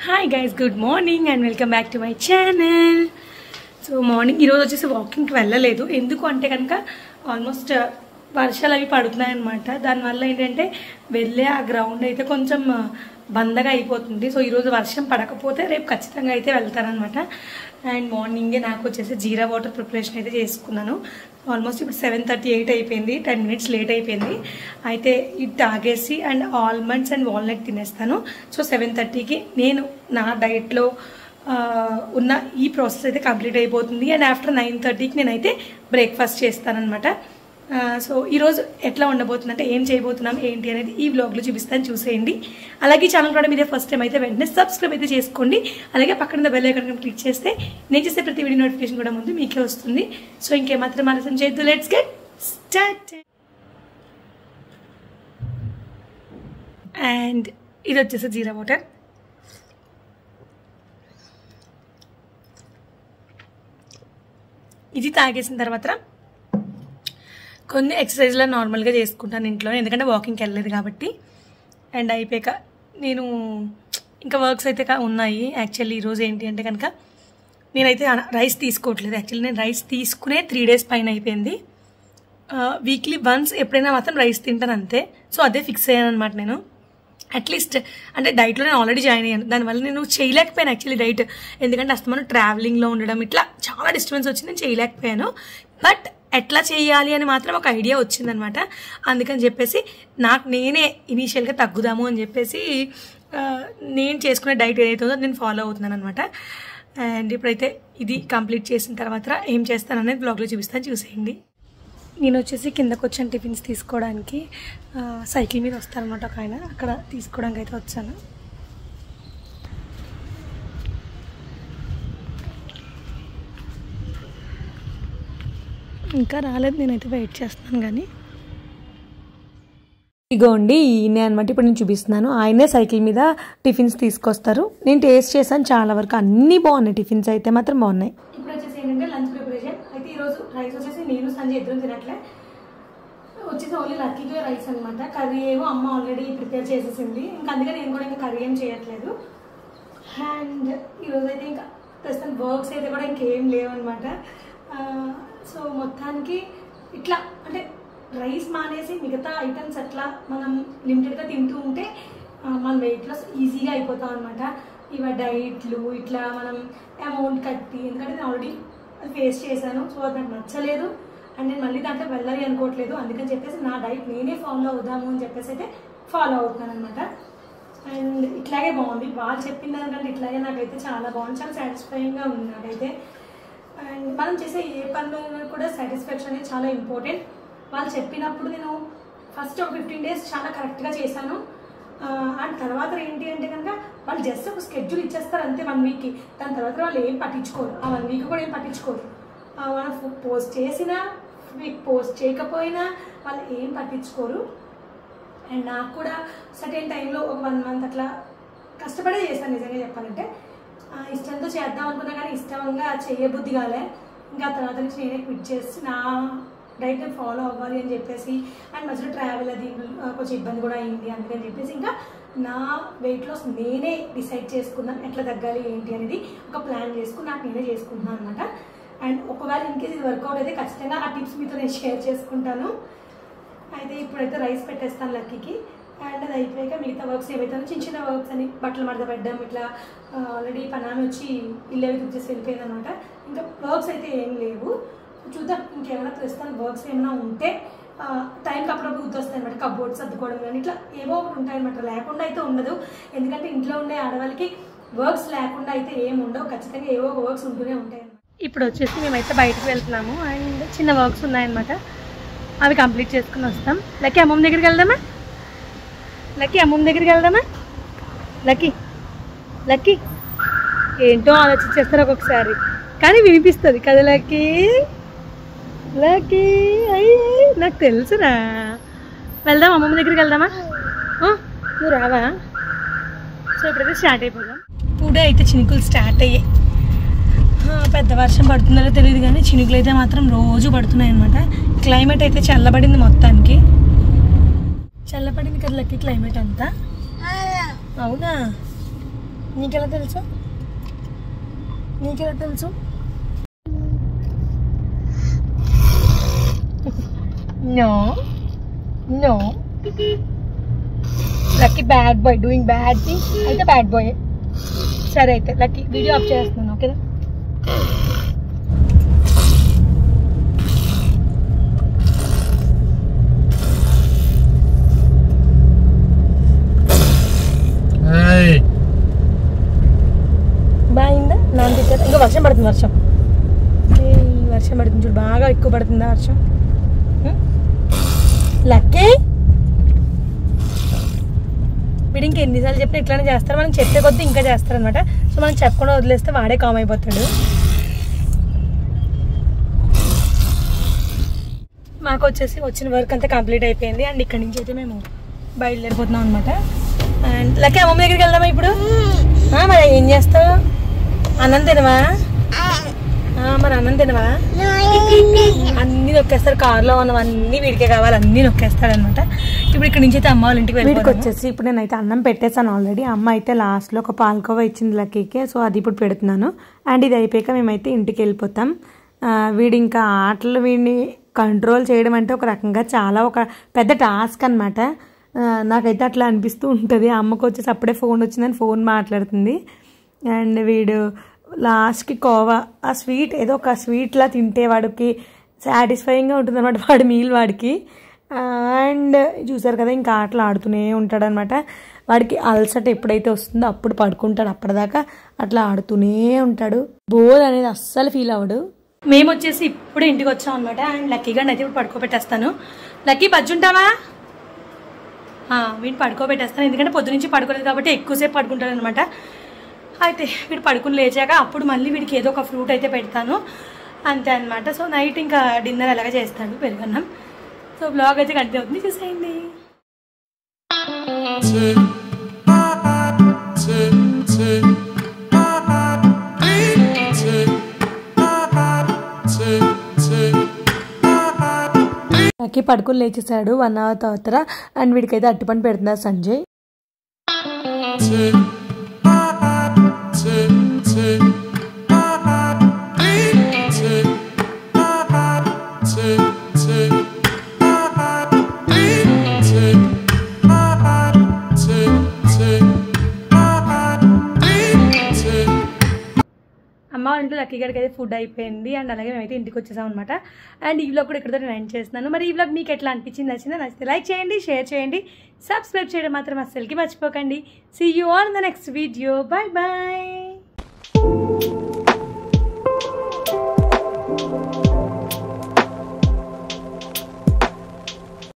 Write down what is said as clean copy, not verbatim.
Hi guys, good morning and welcome back to my channel. So morning ఈరోజు వచ్చేసి వాకింగ్కి వెళ్ళలేదు. ఎందుకు అంటే కనుక ఆల్మోస్ట్ వర్షాలు అవి పడుతున్నాయి అనమాట. దానివల్ల ఏంటంటే వెళ్ళే ఆ గ్రౌండ్ అయితే కొంచెం బందగా అయిపోతుంది. సో ఈరోజు వర్షం పడకపోతే రేపు ఖచ్చితంగా అయితే వెళ్తానమాట. అండ్ మార్నింగే నాకు వచ్చేసి జీరా వాటర్ ప్రిపరేషన్ అయితే చేసుకున్నాను. ఆల్మోస్ట్ ఇప్పుడు 7:38 అయిపోయింది, 10 minutes లేట్ అయిపోయింది. అయితే ఇది తాగేసి అండ్ ఆల్మండ్స్ అండ్ వాల్నట్ తినేస్తాను. సో 7:30కి నేను నా డైట్లో ఉన్న ఈ ప్రాసెస్ అయితే కంప్లీట్ అయిపోతుంది. అండ్ ఆఫ్టర్ 9:30కి నేనైతే బ్రేక్ఫాస్ట్ చేస్తానమాట. సో ఈరోజు ఎట్లా ఉండబోతుందంటే ఏం చేయబోతున్నాం ఏంటి అనేది ఈ వ్లాగ్లో చూపిస్తాను, చూసేయండి. అలాగే ఛానల్ కూడా మీదే ఫస్ట్ టైం అయితే వెంటనే సబ్స్క్రైబ్ అయితే చేసుకోండి. అలాగే పక్కన బెల్ ఐకాన్ క్లిక్ చేస్తే నేను చేసే ప్రతి వీడియో నోటిఫికేషన్ కూడా ముందు మీకే వస్తుంది. సో ఇంకేమాత్రం ఆలస్యం చేయొద్దు, లెట్స్ గెట్ స్టార్ట్. అండ్ ఇది వచ్చేసి జీరా వాటర్. ఇది తాగేసిన తర్వాత కొన్ని ఎక్సర్సైజ్లో నార్మల్గా చేసుకుంటాను ఇంట్లో, ఎందుకంటే వాకింగ్కి వెళ్ళలేదు కాబట్టి. అండ్ అయిపోయాక నేను ఇంకా వర్క్స్ అయితే ఉన్నాయి. యాక్చువల్లీ ఈరోజు ఏంటి అంటే కనుక నేనైతే రైస్ తీసుకోవట్లేదు. యాక్చువల్లీ నేను రైస్ తీసుకునే 3 days పైన అయిపోయింది. వీక్లీ వన్స్ ఎప్పుడైనా మాత్రం రైస్ తింటాను అంతే. సో అదే ఫిక్స్ అయ్యాను అనమాట నేను. అట్లీస్ట్ అంటే డైట్లో నేను ఆల్రెడీ జాయిన్ అయ్యాను. దానివల్ల నేను చేయలేకపోయాను యాక్చువల్లీ డైట్, ఎందుకంటే అస్తమానం ట్రావెలింగ్లో ఉండడం ఇట్లా చాలా డిస్టర్బెన్స్ వచ్చి నేను చేయలేకపోయాను. బట్ ఎట్లా చేయాలి అని మాత్రం ఒక ఐడియా వచ్చిందనమాట. అందుకని చెప్పేసి నాకు నేనే ఇనీషియల్గా తగ్గుదాము అని చెప్పేసి నేను చేసుకునే డైట్ ఏదైతే ఉందో నేను ఫాలో అవుతున్నాను అనమాట. అండ్ ఇప్పుడైతే ఇది కంప్లీట్ చేసిన తర్వాత ఏం చేస్తాననేది బ్లాగ్లో చూపిస్తాను, చూసేయండి. నేను వచ్చేసి కిందకు వచ్చాను టిఫిన్స్ తీసుకోవడానికి. సైకిల్ మీద వస్తానమాట ఒక ఆయన, అక్కడ తీసుకోవడానికి అయితే వచ్చాను. ఇంకా రాలేదు, నేనైతే వెయిట్ చేస్తున్నాను. కానీ ఇగోండి ఈయనే అనమాట. ఇప్పుడు నేను చూపిస్తున్నాను. ఆయనే సైకిల్ మీద టిఫిన్స్ తీసుకొస్తారు. నేను టేస్ట్ చేశాను, చాలా వరకు అన్నీ బాగున్నాయి. టిఫిన్స్ అయితే మాత్రం బాగున్నాయి. ఇప్పుడు వచ్చేసి ఏంటంటే లంచ్ ప్రిపరేషన్ అయితే ఈరోజు రైస్ వచ్చేసి నేను సంజయ్ ఇద్దరు తినట్లే. వచ్చేసి ఓన్లీ లక్కీగా రైస్ అనమాట. కర్రీ ఏమో అమ్మ ఆల్రెడీ ప్రిపేర్ చేసేసింది. ఇంకా అందుకే నేను కూడా ఇంకా కర్రీ ఏం చేయట్లేదు. అండ్ ఈరోజు అయితే ఇంకా ప్రస్తుతం వర్క్స్ అయితే కూడా ఇంకేం లేవన్నమాట. సో మొత్తానికి ఇట్లా అంటే రైస్ మానేసి మిగతా ఐటమ్స్ అట్లా మనం లిమిటెడ్గా తింటూ ఉంటే మన వెయిట్ లాస్ ఈజీగా అయిపోతాం అనమాట. ఇవ డైట్లు ఇట్లా మనం అమౌంట్ కట్టి, ఎందుకంటే నేను ఆల్రెడీ అది ఫేస్ చేశాను. సో అది నాకు నచ్చలేదు అండ్ నేను మళ్ళీ దాంట్లో వెళ్ళాలి అనుకోవట్లేదు. అందుకని చెప్పేసి నా డైట్ నేనే ఫాలో అవుదాము అని చెప్పేసి అయితే ఫాలో అవుతున్నాను అనమాట. అండ్ ఇట్లాగే బాగుంది, వాళ్ళు చెప్పిన దానికంటే ఇట్లాగే నాకైతే చాలా బాగుంది, చాలా సాటిస్ఫైయింగ్గా ఉంది నాకైతే. అండ్ మనం చేసే ఏ పనిలో కూడా సాటిస్ఫాక్షన్ అనేది చాలా ఇంపార్టెంట్. వాళ్ళు చెప్పినప్పుడు నేను ఫస్ట్ ఒక 15 days చాలా కరెక్ట్గా చేశాను. అండ్ తర్వాత ఏంటి అంటే కనుక వాళ్ళు జస్ట్ ఒక స్కెడ్యూల్ ఇచ్చేస్తారు అంతే 1 week. దాని తర్వాత వాళ్ళు ఏం పట్టించుకోరు, ఆ 1 week కూడా ఏం పట్టించుకోరు. మనం పోస్ట్ చేసినా పోస్ట్ చేయకపోయినా వాళ్ళు ఏం పట్టించుకోరు. అండ్ నాకు కూడా సర్టెన్ టైంలో ఒక 1 month అట్లా కష్టపడే చేశాను నిజంగా చెప్పాలంటే. ఇష్టంతో చేద్దాం అనుకున్నా కానీ ఇష్టంగా చేయబుద్ధి కాలే. ఇంకా తర్వాత నుంచి నేనే క్విట్ చేసి నా డైట్ నేను ఫాలో అవ్వాలి అని చెప్పేసి. అండ్ మధ్యలో ట్రావెల్ అది కొంచెం ఇబ్బంది కూడా అయింది. అందుకని చెప్పేసి ఇంకా నా వెయిట్ లాస్ నేనే డిసైడ్ చేసుకున్నాను, ఎట్లా తగ్గాలి ఏంటి అనేది ఒక ప్లాన్ చేసుకుని నాకు నేనే చేసుకుంటున్నాను అనమాట. అండ్ ఒకవేళ ఇన్కేస్ ఇది వర్కౌట్ అయితే ఖచ్చితంగా ఆ టిప్స్ మీతో నేను షేర్ చేసుకుంటాను. అయితే ఇప్పుడైతే రైస్ పెట్టేస్తాను లక్కీకి. అండ్ అది అయిపోయాక మిగతా వర్క్స్ ఏవైతే చిన్న చిన్న వర్క్స్ అని బట్టలు మడత పెట్టడం ఇట్లా ఆల్రెడీ పనాన్ని వచ్చి ఇల్లు అవి చేసి వెళ్ళిపోయింది అనమాట. ఇంకా వర్క్స్ అయితే ఏం లేవు, చూద్దాం ఇంకేమైనా ప్రస్తుతానికి వర్క్స్ ఏమైనా ఉంటే టైంకి అప్పుడప్పుడు గుర్తొస్తాయి అనమాట. కబోర్డ్స్ సర్దుకోవడం కానీ ఇట్లా ఏవో ఒకటి ఉంటాయన్నమాట. లేకుండా అయితే ఉండదు, ఎందుకంటే ఇంట్లో ఉండే ఆడవాళ్ళకి వర్క్స్ లేకుండా అయితే ఏమి ఉండవు, ఖచ్చితంగా ఏవో ఒక వర్క్స్ ఉంటూనే ఉంటాయి. ఇప్పుడు వచ్చేసి మేమైతే బయటకు వెళ్తున్నాము అండ్ చిన్న వర్క్స్ ఉన్నాయన్నమాట, అవి కంప్లీట్ చేసుకుని వస్తాం. లక్కీ అమ్మమ్మ దగ్గరికి వెళ్దామా? లక్కీ అమ్మమ్మ దగ్గరికి వెళ్దామా? లక్కీ లక్కీ ఏంటో ఆలోచించేస్తారు ఒక్కొక్కసారి, కానీ వినిపిస్తుంది కదా లక్కీ. లక్కీ అయ్యి నాకు తెలుసురా. వెళ్దాం అమ్మమ్మ దగ్గరికి వెళ్దామా? నువ్వు రావా? సో ఇప్పుడైతే స్టార్ట్ అయిపోదాం. ఇప్పుడే అయితే చినుకులు స్టార్ట్ అయ్యాయి. పెద్ద వర్షం పడుతుందో తెలియదు కానీ చినుకులు అయితే మాత్రం రోజు పడుతున్నాయి అనమాట. క్లైమేట్ అయితే చల్లబడింది, మొత్తానికి చల్లబడింది కదా లక్కీ క్లైమేట్ అంతా. అవునా? నీకెలా తెలుసు? No lucky bad boy doing bad things. అయితే బ్యాడ్ బాయ్. సరే అయితే లక్కీ వీడియో ఆఫ్ చేస్తున్నాను. ఓకేనా? బాయిందా నాన్న తెచ్చారు. ఇంకా వర్షం పడుతుంది. వర్షం పడుతుంది చూడు, బాగా ఎక్కువ పడుతుందా వర్షం. లక్కీ వీడు ఇంకా ఎన్నిసార్లు చెప్పినా ఇట్లానే చేస్తారు. మనం చెప్పే కొద్దీ ఇంకా చేస్తారనమాట. సో మనం చెప్పకుండా వదిలేస్తే వాడే కామ్ అయిపోతాడు. మాకు వచ్చేసి వచ్చిన వర్క్ అంతా కంప్లీట్ అయిపోయింది. అండ్ ఇక్కడి నుంచి అయితే మేము బయలుదేరిపోతున్నాం అనమాట. అండ్ లక్కీ అమ్మమ్మ దగ్గరికి వెళ్దామా ఇప్పుడు? మరి ఏం చేస్తావు? అన్నం తినవా? మరి అన్నం తినవా? అన్నీ నొక్కేస్తారు. కార్లో ఉన్నవన్నీ వీడికే కావాలి, అన్నీ నొక్కేస్తాడు అనమాట. ఇప్పుడు ఇక్కడ నుంచి అయితే అమ్మ వాళ్ళ ఇంటికి వీడికి వచ్చేసి ఇప్పుడు నేనైతే అన్నం పెట్టేసాను ఆల్రెడీ. అమ్మ అయితే లాస్ట్లో ఒక పాలకోవా ఇచ్చింది లక్కీకి. సో అది ఇప్పుడు పెడుతున్నాను. అండ్ ఇది అయిపోయాక మేమైతే ఇంటికి వెళ్ళిపోతాం. వీడి ఇంకా ఆటలు వీడిని కంట్రోల్ చేయడం అంటే ఒక రకంగా చాలా ఒక పెద్ద టాస్క్ అనమాట. నాకైతే అట్లా అనిపిస్తూ ఉంటుంది. అమ్మకు వచ్చేసి అప్పుడే ఫోన్ వచ్చిందని ఫోన్ మాట్లాడుతుంది. అండ్ వీడు లాస్ట్కి కోవా ఆ స్వీట్ ఏదో ఒక స్వీట్లా తింటే వాడికి సాటిస్ఫైయింగ్గా ఉంటుంది అనమాట. వాడి మీల్ వాడికి. అండ్ చూసారు కదా ఇంకా ఆటలు ఆడుతూనే ఉంటాడనమాట. వాడికి అలసట ఎప్పుడైతే వస్తుందో అప్పుడు పడుకుంటాడు. అప్పటిదాకా అట్లా ఆడుతూనే ఉంటాడు. బోర్ అనేది అస్సలు ఫీల్ అవ్వడు. మేము వచ్చేసి ఇప్పుడే ఇంటికి వచ్చాం అనమాట. అండ్ లక్కీగా అయితే ఇప్పుడు పడుకోబెట్టేస్తాను. లక్కీ బజ్జుంటావా? వీడిని పడుకోబెట్టేస్తాను. ఎందుకంటే పొద్దు నుంచి పడుకోలేదు కాబట్టి ఎక్కువసేపు పడుకుంటాడు అనమాట. అయితే వీడు పడుకుని లేచాక అప్పుడు మళ్ళీ వీడికి ఏదో ఒక ఫ్రూట్ అయితే పెడతాను, అంతే అనమాట. సో నైట్ ఇంకా డిన్నర్ ఎలాగ చేస్తాడు, పెరుగన్నం. సో బ్లాగ్ అయితే కంటిన్యూ అవుతుంది, చూసేయండి. లక్కీ పడుకుని లేచేసాడు 1 hour తర్వాత. అండ్ వీడికైతే అట్టిపండు పెడుతున్నారు సంజయ్. అమ్మ వాళ్ళ ఇంట్లో లక్కీ గారికి అయితే ఫుడ్ అయిపోయింది. అండ్ అలాగే మేమైతే ఇంటికి వచ్చేసాం అనమాట. అండ్ ఈ వ్లాగ్ కూడా ఇక్కడతో నేను ఎండ్ చేస్తున్నాను. మరి ఈ వ్లాగ్ మీకు ఎట్లా అనిపించింది, నచ్చితే లైక్ చేయండి, షేర్ చేయండి, సబ్స్క్రైబ్ చేయడం మాత్రం అస్సలకి మర్చిపోకండి. See you on the next video. Bye bye.